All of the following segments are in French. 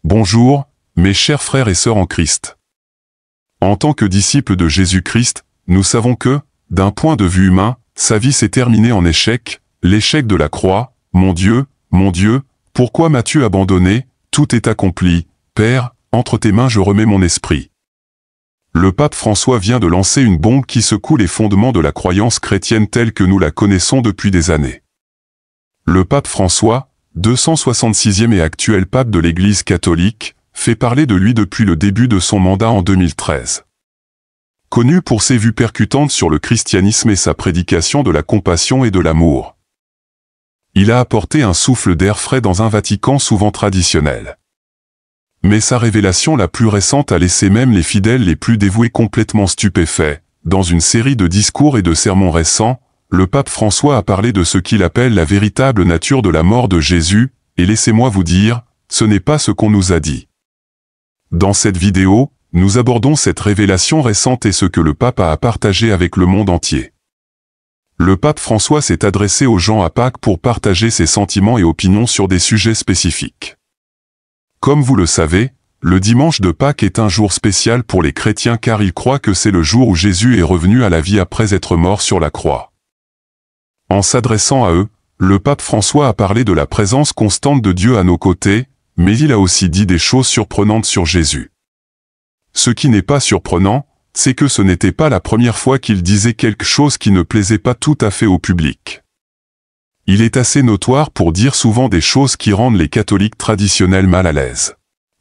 Bonjour, mes chers frères et sœurs en Christ. En tant que disciples de Jésus-Christ, nous savons que, d'un point de vue humain, sa vie s'est terminée en échec, l'échec de la croix. Mon Dieu, pourquoi m'as-tu abandonné? Tout est accompli. Père, entre tes mains je remets mon esprit. Le pape François vient de lancer une bombe qui secoue les fondements de la croyance chrétienne telle que nous la connaissons depuis des années. Le pape François, 266e et actuel pape de l'Église catholique, fait parler de lui depuis le début de son mandat en 2013. Connu pour ses vues percutantes sur le christianisme et sa prédication de la compassion et de l'amour, il a apporté un souffle d'air frais dans un Vatican souvent traditionnel. Mais sa révélation la plus récente a laissé même les fidèles les plus dévoués complètement stupéfaits. Dans une série de discours et de sermons récents, le pape François a parlé de ce qu'il appelle la véritable nature de la mort de Jésus, et laissez-moi vous dire, ce n'est pas ce qu'on nous a dit. Dans cette vidéo, nous abordons cette révélation récente et ce que le pape a à partager avec le monde entier. Le pape François s'est adressé aux gens à Pâques pour partager ses sentiments et opinions sur des sujets spécifiques. Comme vous le savez, le dimanche de Pâques est un jour spécial pour les chrétiens car ils croient que c'est le jour où Jésus est revenu à la vie après être mort sur la croix. En s'adressant à eux, le pape François a parlé de la présence constante de Dieu à nos côtés, mais il a aussi dit des choses surprenantes sur Jésus. Ce qui n'est pas surprenant, c'est que ce n'était pas la première fois qu'il disait quelque chose qui ne plaisait pas tout à fait au public. Il est assez notoire pour dire souvent des choses qui rendent les catholiques traditionnels mal à l'aise.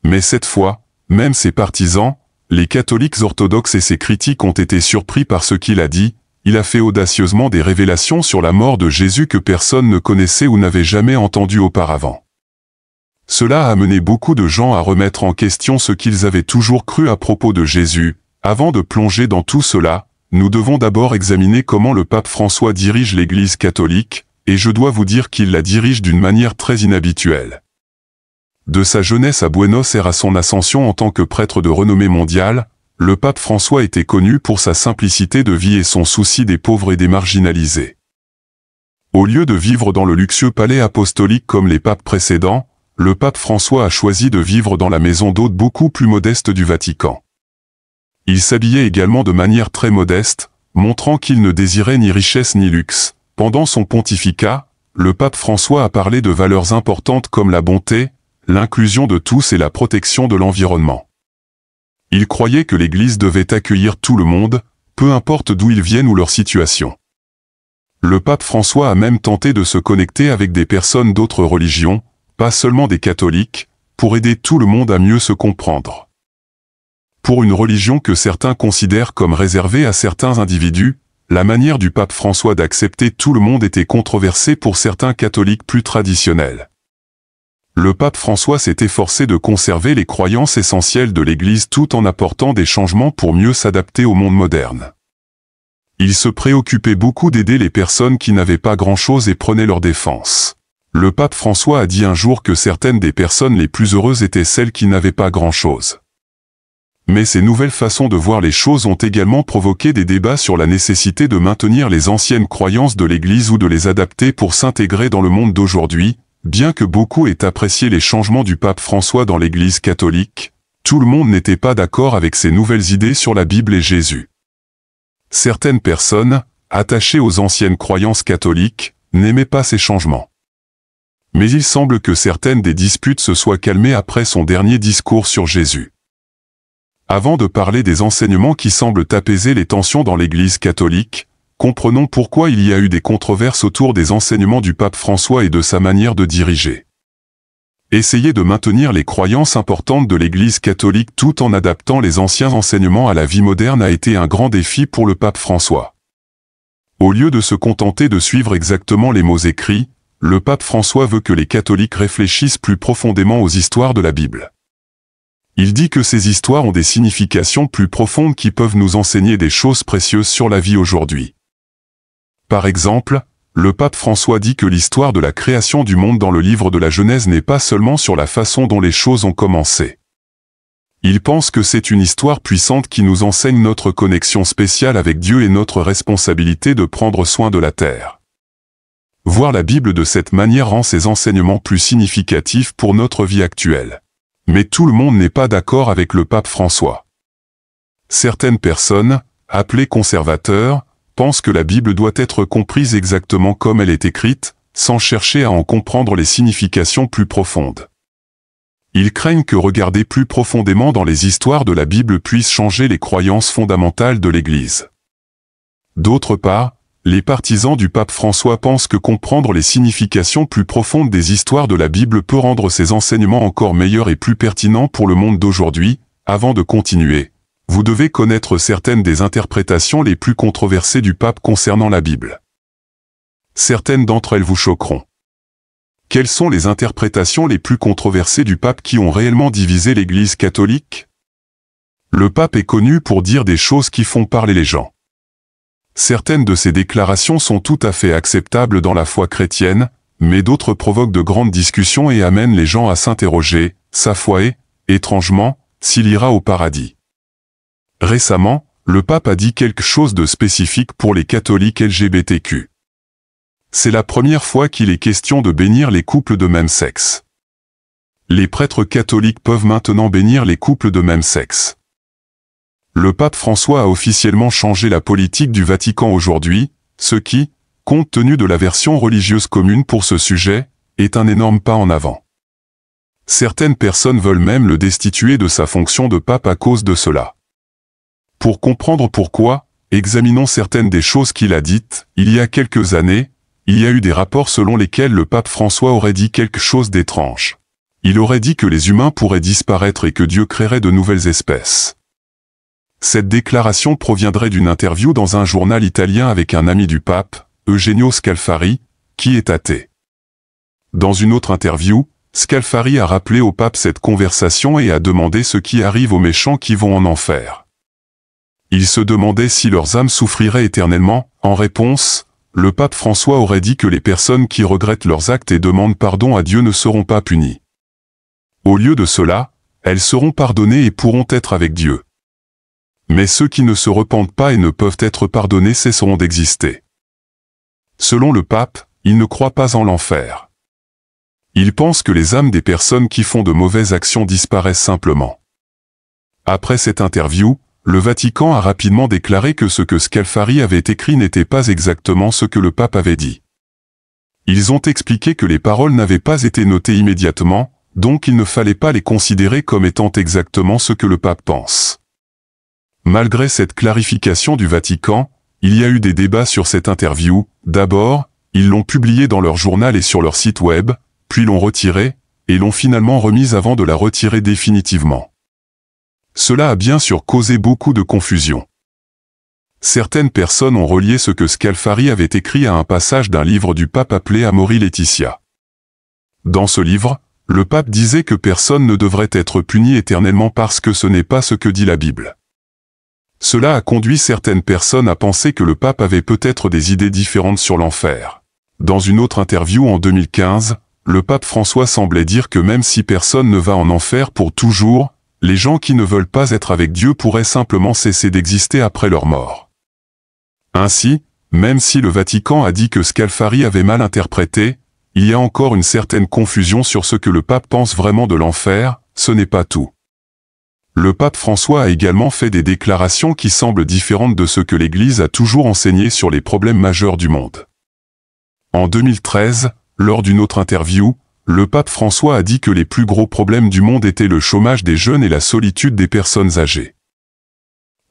Mais cette fois, même ses partisans, les catholiques orthodoxes et ses critiques ont été surpris par ce qu'il a dit. Il a fait audacieusement des révélations sur la mort de Jésus que personne ne connaissait ou n'avait jamais entendu auparavant. Cela a amené beaucoup de gens à remettre en question ce qu'ils avaient toujours cru à propos de Jésus. Avant de plonger dans tout cela, nous devons d'abord examiner comment le pape François dirige l'Église catholique, et je dois vous dire qu'il la dirige d'une manière très inhabituelle. De sa jeunesse à Buenos Aires à son ascension en tant que prêtre de renommée mondiale, le pape François était connu pour sa simplicité de vie et son souci des pauvres et des marginalisés. Au lieu de vivre dans le luxueux palais apostolique comme les papes précédents, le pape François a choisi de vivre dans la maison d'hôte beaucoup plus modeste du Vatican. Il s'habillait également de manière très modeste, montrant qu'il ne désirait ni richesse ni luxe. Pendant son pontificat, le pape François a parlé de valeurs importantes comme la bonté, l'inclusion de tous et la protection de l'environnement. Il croyait que l'Église devait accueillir tout le monde, peu importe d'où ils viennent ou leur situation. Le pape François a même tenté de se connecter avec des personnes d'autres religions, pas seulement des catholiques, pour aider tout le monde à mieux se comprendre. Pour une religion que certains considèrent comme réservée à certains individus, la manière du pape François d'accepter tout le monde était controversée pour certains catholiques plus traditionnels. Le pape François s'est efforcé de conserver les croyances essentielles de l'Église tout en apportant des changements pour mieux s'adapter au monde moderne. Il se préoccupait beaucoup d'aider les personnes qui n'avaient pas grand-chose et prenait leur défense. Le pape François a dit un jour que certaines des personnes les plus heureuses étaient celles qui n'avaient pas grand-chose. Mais ces nouvelles façons de voir les choses ont également provoqué des débats sur la nécessité de maintenir les anciennes croyances de l'Église ou de les adapter pour s'intégrer dans le monde d'aujourd'hui. Bien que beaucoup aient apprécié les changements du pape François dans l'Église catholique, tout le monde n'était pas d'accord avec ces nouvelles idées sur la Bible et Jésus. Certaines personnes, attachées aux anciennes croyances catholiques, n'aimaient pas ces changements. Mais il semble que certaines des disputes se soient calmées après son dernier discours sur Jésus. Avant de parler des enseignements qui semblent apaiser les tensions dans l'Église catholique, comprenons pourquoi il y a eu des controverses autour des enseignements du pape François et de sa manière de diriger. Essayer de maintenir les croyances importantes de l'Église catholique tout en adaptant les anciens enseignements à la vie moderne a été un grand défi pour le pape François. Au lieu de se contenter de suivre exactement les mots écrits, le pape François veut que les catholiques réfléchissent plus profondément aux histoires de la Bible. Il dit que ces histoires ont des significations plus profondes qui peuvent nous enseigner des choses précieuses sur la vie aujourd'hui. Par exemple, le pape François dit que l'histoire de la création du monde dans le livre de la Genèse n'est pas seulement sur la façon dont les choses ont commencé. Il pense que c'est une histoire puissante qui nous enseigne notre connexion spéciale avec Dieu et notre responsabilité de prendre soin de la terre. Voir la Bible de cette manière rend ses enseignements plus significatifs pour notre vie actuelle. Mais tout le monde n'est pas d'accord avec le pape François. Certaines personnes, appelées conservateurs, pensent que la Bible doit être comprise exactement comme elle est écrite, sans chercher à en comprendre les significations plus profondes. Ils craignent que regarder plus profondément dans les histoires de la Bible puisse changer les croyances fondamentales de l'Église. D'autre part, les partisans du pape François pensent que comprendre les significations plus profondes des histoires de la Bible peut rendre ses enseignements encore meilleurs et plus pertinents pour le monde d'aujourd'hui. Avant de continuer, vous devez connaître certaines des interprétations les plus controversées du pape concernant la Bible. Certaines d'entre elles vous choqueront. Quelles sont les interprétations les plus controversées du pape qui ont réellement divisé l'Église catholique? Le pape est connu pour dire des choses qui font parler les gens. Certaines de ses déclarations sont tout à fait acceptables dans la foi chrétienne, mais d'autres provoquent de grandes discussions et amènent les gens à s'interroger, sa foi est, étrangement, s'il ira au paradis. Récemment, le pape a dit quelque chose de spécifique pour les catholiques LGBTQ. C'est la première fois qu'il est question de bénir les couples de même sexe. Les prêtres catholiques peuvent maintenant bénir les couples de même sexe. Le pape François a officiellement changé la politique du Vatican aujourd'hui, ce qui, compte tenu de la version religieuse commune pour ce sujet, est un énorme pas en avant. Certaines personnes veulent même le destituer de sa fonction de pape à cause de cela. Pour comprendre pourquoi, examinons certaines des choses qu'il a dites. Il y a quelques années, il y a eu des rapports selon lesquels le pape François aurait dit quelque chose d'étrange. Il aurait dit que les humains pourraient disparaître et que Dieu créerait de nouvelles espèces. Cette déclaration proviendrait d'une interview dans un journal italien avec un ami du pape, Eugenio Scalfari, qui est athée. Dans une autre interview, Scalfari a rappelé au pape cette conversation et a demandé ce qui arrive aux méchants qui vont en enfer. Il se demandait si leurs âmes souffriraient éternellement. En réponse, le pape François aurait dit que les personnes qui regrettent leurs actes et demandent pardon à Dieu ne seront pas punies. Au lieu de cela, elles seront pardonnées et pourront être avec Dieu. Mais ceux qui ne se repentent pas et ne peuvent être pardonnés cesseront d'exister. Selon le pape, il ne croit pas en l'enfer. Il pense que les âmes des personnes qui font de mauvaises actions disparaissent simplement. Après cette interview, le Vatican a rapidement déclaré que ce que Scalfari avait écrit n'était pas exactement ce que le pape avait dit. Ils ont expliqué que les paroles n'avaient pas été notées immédiatement, donc il ne fallait pas les considérer comme étant exactement ce que le pape pense. Malgré cette clarification du Vatican, il y a eu des débats sur cette interview. D'abord, ils l'ont publiée dans leur journal et sur leur site web, puis l'ont retirée, et l'ont finalement remise avant de la retirer définitivement. Cela a bien sûr causé beaucoup de confusion. Certaines personnes ont relié ce que Scalfari avait écrit à un passage d'un livre du pape appelé Amoris Laetitia. Dans ce livre, le pape disait que personne ne devrait être puni éternellement parce que ce n'est pas ce que dit la Bible. Cela a conduit certaines personnes à penser que le pape avait peut-être des idées différentes sur l'enfer. Dans une autre interview en 2015, le pape François semblait dire que même si personne ne va en enfer pour toujours, les gens qui ne veulent pas être avec Dieu pourraient simplement cesser d'exister après leur mort. Ainsi, même si le Vatican a dit que Scalfari avait mal interprété, il y a encore une certaine confusion sur ce que le pape pense vraiment de l'enfer. Ce n'est pas tout. Le pape François a également fait des déclarations qui semblent différentes de ce que l'Église a toujours enseigné sur les problèmes majeurs du monde. En 2013, lors d'une autre interview, le pape François a dit que les plus gros problèmes du monde étaient le chômage des jeunes et la solitude des personnes âgées.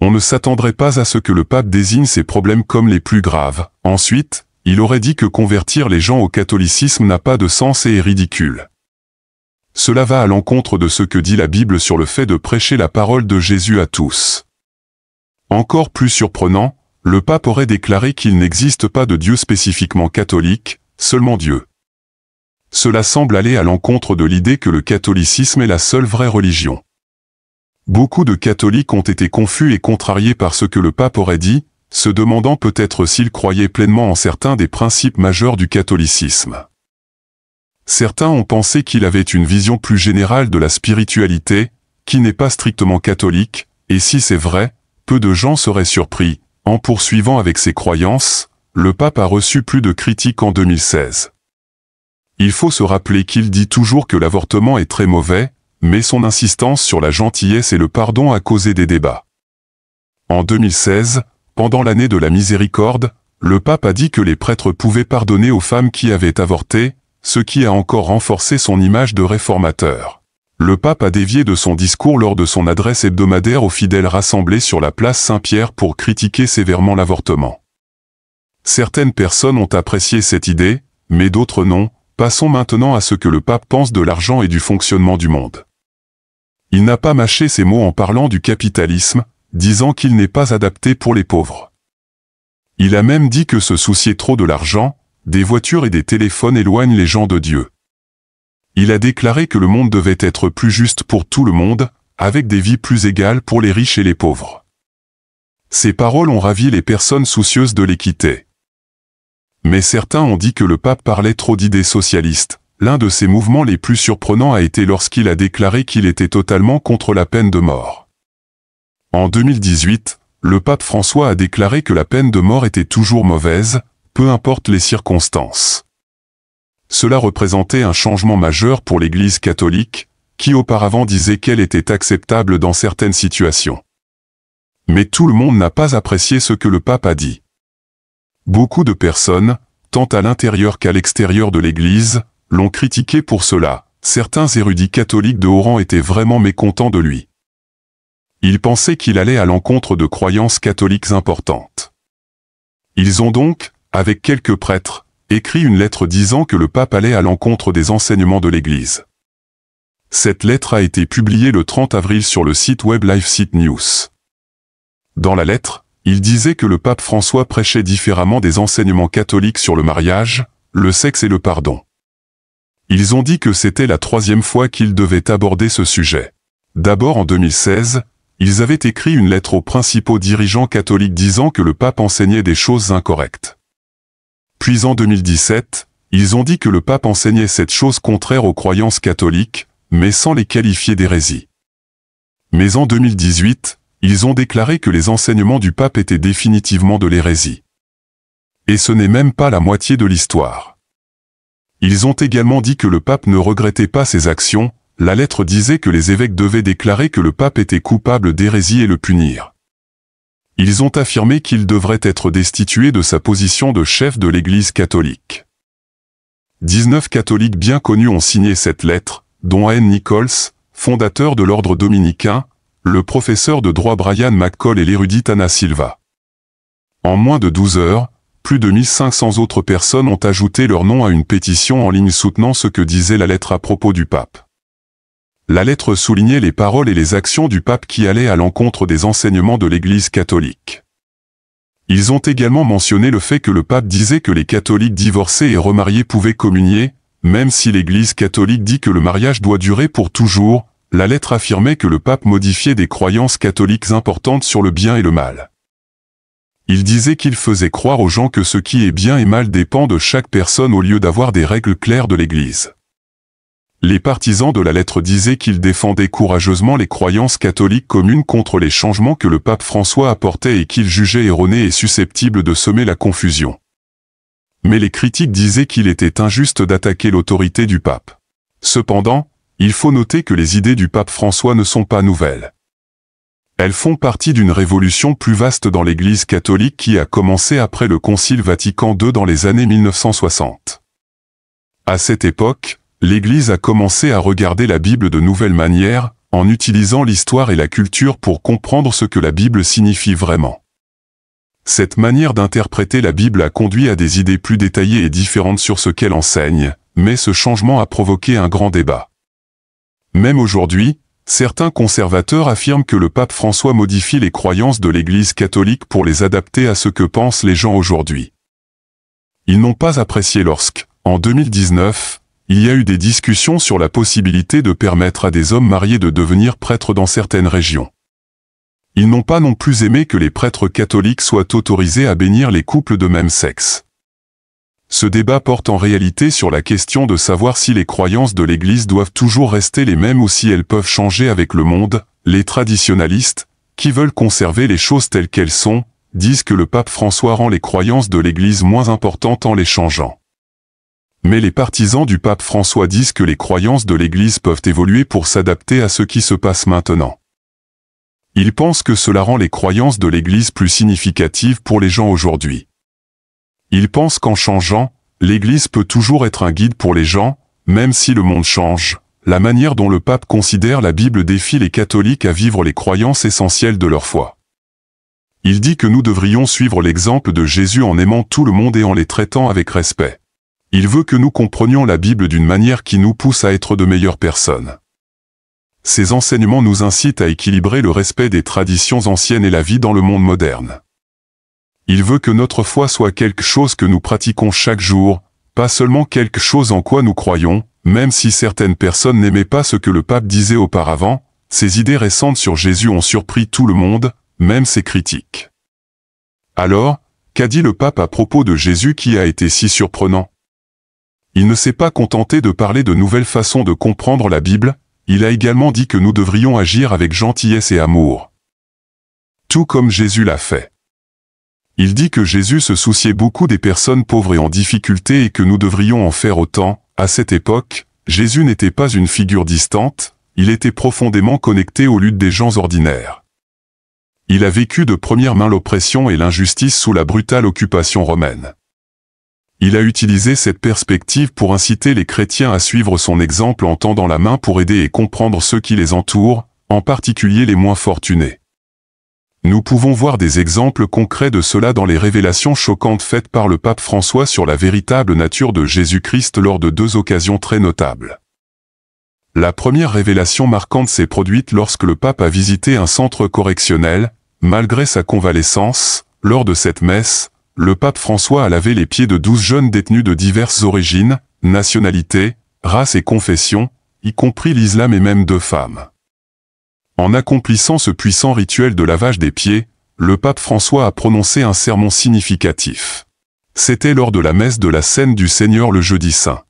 On ne s'attendrait pas à ce que le pape désigne ces problèmes comme les plus graves. Ensuite, il aurait dit que convertir les gens au catholicisme n'a pas de sens et est ridicule. Cela va à l'encontre de ce que dit la Bible sur le fait de prêcher la parole de Jésus à tous. Encore plus surprenant, le pape aurait déclaré qu'il n'existe pas de Dieu spécifiquement catholique, seulement Dieu. Cela semble aller à l'encontre de l'idée que le catholicisme est la seule vraie religion. Beaucoup de catholiques ont été confus et contrariés par ce que le pape aurait dit, se demandant peut-être s'il croyait pleinement en certains des principes majeurs du catholicisme. Certains ont pensé qu'il avait une vision plus générale de la spiritualité, qui n'est pas strictement catholique, et si c'est vrai, peu de gens seraient surpris. En poursuivant avec ses croyances, le pape a reçu plus de critiques en 2016. Il faut se rappeler qu'il dit toujours que l'avortement est très mauvais, mais son insistance sur la gentillesse et le pardon a causé des débats. En 2016, pendant l'année de la miséricorde, le pape a dit que les prêtres pouvaient pardonner aux femmes qui avaient avorté, ce qui a encore renforcé son image de réformateur. Le pape a dévié de son discours lors de son adresse hebdomadaire aux fidèles rassemblés sur la place Saint-Pierre pour critiquer sévèrement l'avortement. Certaines personnes ont apprécié cette idée, mais d'autres non. Passons maintenant à ce que le pape pense de l'argent et du fonctionnement du monde. Il n'a pas mâché ses mots en parlant du capitalisme, disant qu'il n'est pas adapté pour les pauvres. Il a même dit que se soucier trop de l'argent, des voitures et des téléphones éloigne les gens de Dieu. Il a déclaré que le monde devait être plus juste pour tout le monde, avec des vies plus égales pour les riches et les pauvres. Ces paroles ont ravi les personnes soucieuses de l'équité. Mais certains ont dit que le pape parlait trop d'idées socialistes. L'un de ses mouvements les plus surprenants a été lorsqu'il a déclaré qu'il était totalement contre la peine de mort. En 2018, le pape François a déclaré que la peine de mort était toujours mauvaise, peu importe les circonstances. Cela représentait un changement majeur pour l'Église catholique, qui auparavant disait qu'elle était acceptable dans certaines situations. Mais tout le monde n'a pas apprécié ce que le pape a dit. Beaucoup de personnes, tant à l'intérieur qu'à l'extérieur de l'Église, l'ont critiqué pour cela. Certains érudits catholiques de haut rang étaient vraiment mécontents de lui. Ils pensaient qu'il allait à l'encontre de croyances catholiques importantes. Ils ont donc, avec quelques prêtres, écrit une lettre disant que le pape allait à l'encontre des enseignements de l'Église. Cette lettre a été publiée le 30 avril sur le site web LifeSite News. Dans la lettre, il disait que le pape François prêchait différemment des enseignements catholiques sur le mariage, le sexe et le pardon. Ils ont dit que c'était la 3e fois qu'ils devaient aborder ce sujet. D'abord en 2016, ils avaient écrit une lettre aux principaux dirigeants catholiques disant que le pape enseignait des choses incorrectes. Puis en 2017, ils ont dit que le pape enseignait cette chose contraire aux croyances catholiques, mais sans les qualifier d'hérésie. Mais en 2018, ils ont déclaré que les enseignements du pape étaient définitivement de l'hérésie. Et ce n'est même pas la moitié de l'histoire. Ils ont également dit que le pape ne regrettait pas ses actions. La lettre disait que les évêques devaient déclarer que le pape était coupable d'hérésie et le punir. Ils ont affirmé qu'il devrait être destitué de sa position de chef de l'Église catholique. 19 catholiques bien connus ont signé cette lettre, dont A.N. Nichols, fondateur de l'ordre dominicain, le professeur de droit Brian McCall et l'érudite Anna Silva. En moins de 12 heures, plus de 1500 autres personnes ont ajouté leur nom à une pétition en ligne soutenant ce que disait la lettre à propos du pape. La lettre soulignait les paroles et les actions du pape qui allaient à l'encontre des enseignements de l'Église catholique. Ils ont également mentionné le fait que le pape disait que les catholiques divorcés et remariés pouvaient communier, même si l'Église catholique dit que le mariage doit durer pour toujours. La lettre affirmait que le pape modifiait des croyances catholiques importantes sur le bien et le mal. Il disait qu'il faisait croire aux gens que ce qui est bien et mal dépend de chaque personne au lieu d'avoir des règles claires de l'Église. Les partisans de la lettre disaient qu'il défendait courageusement les croyances catholiques communes contre les changements que le pape François apportait et qu'il jugeait erronés et susceptibles de semer la confusion. Mais les critiques disaient qu'il était injuste d'attaquer l'autorité du pape. Cependant, il faut noter que les idées du pape François ne sont pas nouvelles. Elles font partie d'une révolution plus vaste dans l'Église catholique qui a commencé après le Concile Vatican II dans les années 1960. À cette époque, l'Église a commencé à regarder la Bible de nouvelle manière, en utilisant l'histoire et la culture pour comprendre ce que la Bible signifie vraiment. Cette manière d'interpréter la Bible a conduit à des idées plus détaillées et différentes sur ce qu'elle enseigne, mais ce changement a provoqué un grand débat. Même aujourd'hui, certains conservateurs affirment que le pape François modifie les croyances de l'Église catholique pour les adapter à ce que pensent les gens aujourd'hui. Ils n'ont pas apprécié lorsque, en 2019, il y a eu des discussions sur la possibilité de permettre à des hommes mariés de devenir prêtres dans certaines régions. Ils n'ont pas non plus aimé que les prêtres catholiques soient autorisés à bénir les couples de même sexe. Ce débat porte en réalité sur la question de savoir si les croyances de l'Église doivent toujours rester les mêmes ou si elles peuvent changer avec le monde. Les traditionalistes, qui veulent conserver les choses telles qu'elles sont, disent que le pape François rend les croyances de l'Église moins importantes en les changeant. Mais les partisans du pape François disent que les croyances de l'Église peuvent évoluer pour s'adapter à ce qui se passe maintenant. Ils pensent que cela rend les croyances de l'Église plus significatives pour les gens aujourd'hui. Ils pensent qu'en changeant, l'Église peut toujours être un guide pour les gens, même si le monde change. La manière dont le pape considère la Bible défie les catholiques à vivre les croyances essentielles de leur foi. Il dit que nous devrions suivre l'exemple de Jésus en aimant tout le monde et en les traitant avec respect. Il veut que nous comprenions la Bible d'une manière qui nous pousse à être de meilleures personnes. Ces enseignements nous incitent à équilibrer le respect des traditions anciennes et la vie dans le monde moderne. Il veut que notre foi soit quelque chose que nous pratiquons chaque jour, pas seulement quelque chose en quoi nous croyons, même si certaines personnes n'aimaient pas ce que le pape disait auparavant. Ces idées récentes sur Jésus ont surpris tout le monde, même ses critiques. Alors, qu'a dit le pape à propos de Jésus qui a été si surprenant? Il ne s'est pas contenté de parler de nouvelles façons de comprendre la Bible, il a également dit que nous devrions agir avec gentillesse et amour. Tout comme Jésus l'a fait. Il dit que Jésus se souciait beaucoup des personnes pauvres et en difficulté et que nous devrions en faire autant. À cette époque, Jésus n'était pas une figure distante, il était profondément connecté aux luttes des gens ordinaires. Il a vécu de première main l'oppression et l'injustice sous la brutale occupation romaine. Il a utilisé cette perspective pour inciter les chrétiens à suivre son exemple en tendant la main pour aider et comprendre ceux qui les entourent, en particulier les moins fortunés. Nous pouvons voir des exemples concrets de cela dans les révélations choquantes faites par le pape François sur la véritable nature de Jésus-Christ lors de deux occasions très notables. La première révélation marquante s'est produite lorsque le pape a visité un centre correctionnel. Malgré sa convalescence, lors de cette messe, le pape François a lavé les pieds de 12 jeunes détenus de diverses origines, nationalités, races et confessions, y compris l'islam et même 2 femmes. En accomplissant ce puissant rituel de lavage des pieds, le pape François a prononcé un sermon significatif. C'était lors de la messe de la Cène du Seigneur le jeudi saint.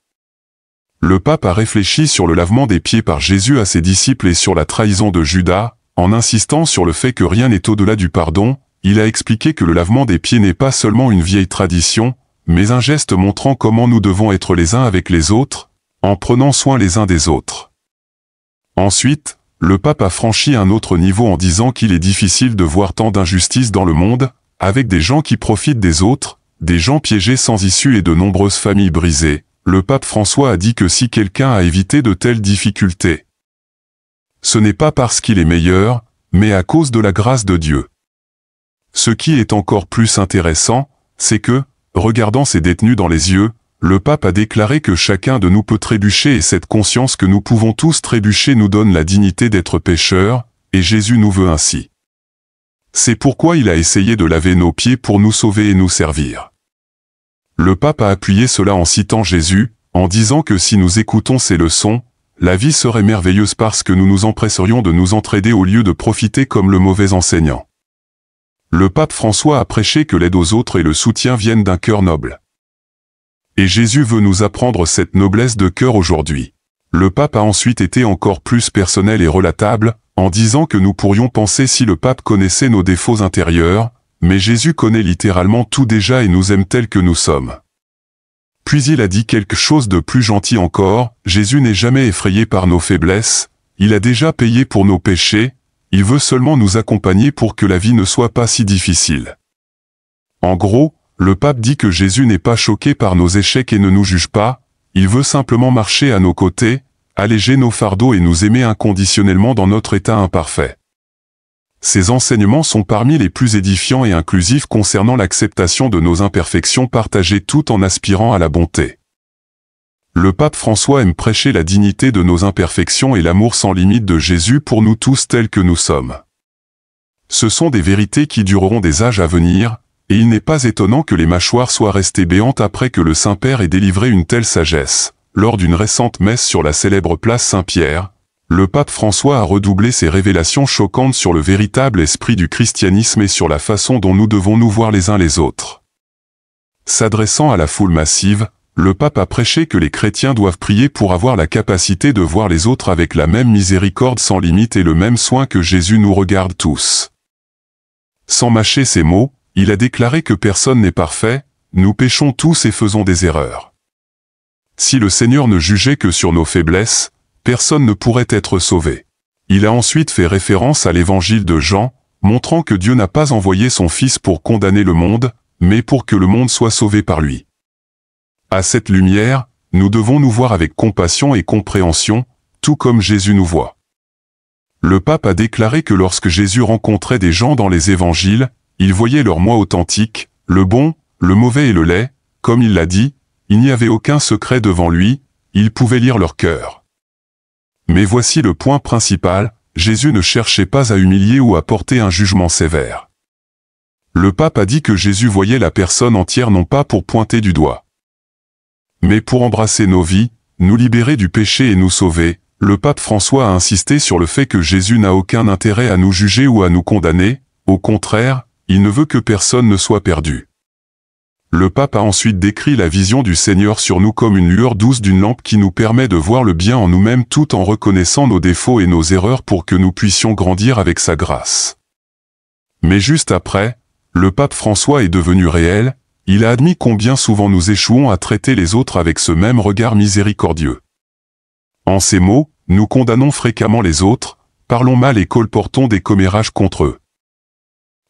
Le pape a réfléchi sur le lavement des pieds par Jésus à ses disciples et sur la trahison de Judas, en insistant sur le fait que rien n'est au-delà du pardon. Il a expliqué que le lavement des pieds n'est pas seulement une vieille tradition, mais un geste montrant comment nous devons être les uns avec les autres, en prenant soin les uns des autres. Ensuite, le pape a franchi un autre niveau en disant qu'il est difficile de voir tant d'injustice dans le monde, avec des gens qui profitent des autres, des gens piégés sans issue et de nombreuses familles brisées. Le pape François a dit que si quelqu'un a évité de telles difficultés, ce n'est pas parce qu'il est meilleur, mais à cause de la grâce de Dieu. Ce qui est encore plus intéressant, c'est que, regardant ces détenus dans les yeux, le pape a déclaré que chacun de nous peut trébucher et cette conscience que nous pouvons tous trébucher nous donne la dignité d'être pécheurs, et Jésus nous veut ainsi. C'est pourquoi il a essayé de laver nos pieds pour nous sauver et nous servir. Le pape a appuyé cela en citant Jésus, en disant que si nous écoutons ces leçons, la vie serait merveilleuse parce que nous nous empresserions de nous entraider au lieu de profiter comme le mauvais enseignant. Le pape François a prêché que l'aide aux autres et le soutien viennent d'un cœur noble. Et Jésus veut nous apprendre cette noblesse de cœur aujourd'hui. Le pape a ensuite été encore plus personnel et relatable, en disant que nous pourrions penser si le pape connaissait nos défauts intérieurs, mais Jésus connaît littéralement tout déjà et nous aime tels que nous sommes. Puis il a dit quelque chose de plus gentil encore, Jésus n'est jamais effrayé par nos faiblesses, il a déjà payé pour nos péchés, il veut seulement nous accompagner pour que la vie ne soit pas si difficile. En gros, le pape dit que Jésus n'est pas choqué par nos échecs et ne nous juge pas, il veut simplement marcher à nos côtés, alléger nos fardeaux et nous aimer inconditionnellement dans notre état imparfait. Ces enseignements sont parmi les plus édifiants et inclusifs concernant l'acceptation de nos imperfections partagées tout en aspirant à la bonté. Le pape François aime prêcher la dignité de nos imperfections et l'amour sans limite de Jésus pour nous tous tels que nous sommes. Ce sont des vérités qui dureront des âges à venir, et il n'est pas étonnant que les mâchoires soient restées béantes après que le Saint-Père ait délivré une telle sagesse. Lors d'une récente messe sur la célèbre place Saint-Pierre, le pape François a redoublé ses révélations choquantes sur le véritable esprit du christianisme et sur la façon dont nous devons nous voir les uns les autres. S'adressant à la foule massive, le pape a prêché que les chrétiens doivent prier pour avoir la capacité de voir les autres avec la même miséricorde sans limite et le même soin que Jésus nous regarde tous. Sans mâcher ses mots, il a déclaré que personne n'est parfait, nous péchons tous et faisons des erreurs. si le Seigneur ne jugeait que sur nos faiblesses, personne ne pourrait être sauvé. Il a ensuite fait référence à l'évangile de Jean, montrant que Dieu n'a pas envoyé son Fils pour condamner le monde, mais pour que le monde soit sauvé par lui. À cette lumière, nous devons nous voir avec compassion et compréhension, tout comme Jésus nous voit. Le pape a déclaré que lorsque Jésus rencontrait des gens dans les évangiles, il voyait leur moi authentique, le bon, le mauvais et le laid, comme il l'a dit, il n'y avait aucun secret devant lui, il pouvait lire leur cœur. Mais voici le point principal, Jésus ne cherchait pas à humilier ou à porter un jugement sévère. Le pape a dit que Jésus voyait la personne entière non pas pour pointer du doigt, mais pour embrasser nos vies, nous libérer du péché et nous sauver. Le pape François a insisté sur le fait que Jésus n'a aucun intérêt à nous juger ou à nous condamner, au contraire, il ne veut que personne ne soit perdu. Le pape a ensuite décrit la vision du Seigneur sur nous comme une lueur douce d'une lampe qui nous permet de voir le bien en nous-mêmes tout en reconnaissant nos défauts et nos erreurs pour que nous puissions grandir avec sa grâce. Mais juste après, le pape François est devenu réel, il a admis combien souvent nous échouons à traiter les autres avec ce même regard miséricordieux. En ces mots, nous condamnons fréquemment les autres, parlons mal et colportons des commérages contre eux.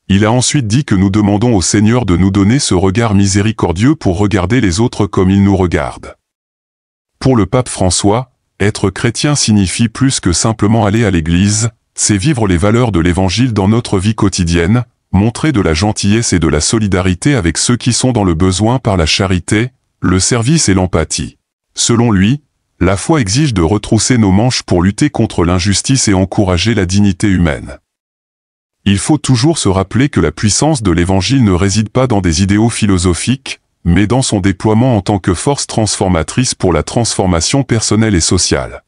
Il a ensuite dit que nous demandons au Seigneur de nous donner ce regard miséricordieux pour regarder les autres comme il nous regarde. Pour le pape François, être chrétien signifie plus que simplement aller à l'église, c'est vivre les valeurs de l'évangile dans notre vie quotidienne, montrer de la gentillesse et de la solidarité avec ceux qui sont dans le besoin par la charité, le service et l'empathie. Selon lui, la foi exige de retrousser nos manches pour lutter contre l'injustice et encourager la dignité humaine. Il faut toujours se rappeler que la puissance de l'Évangile ne réside pas dans des idéaux philosophiques, mais dans son déploiement en tant que force transformatrice pour la transformation personnelle et sociale.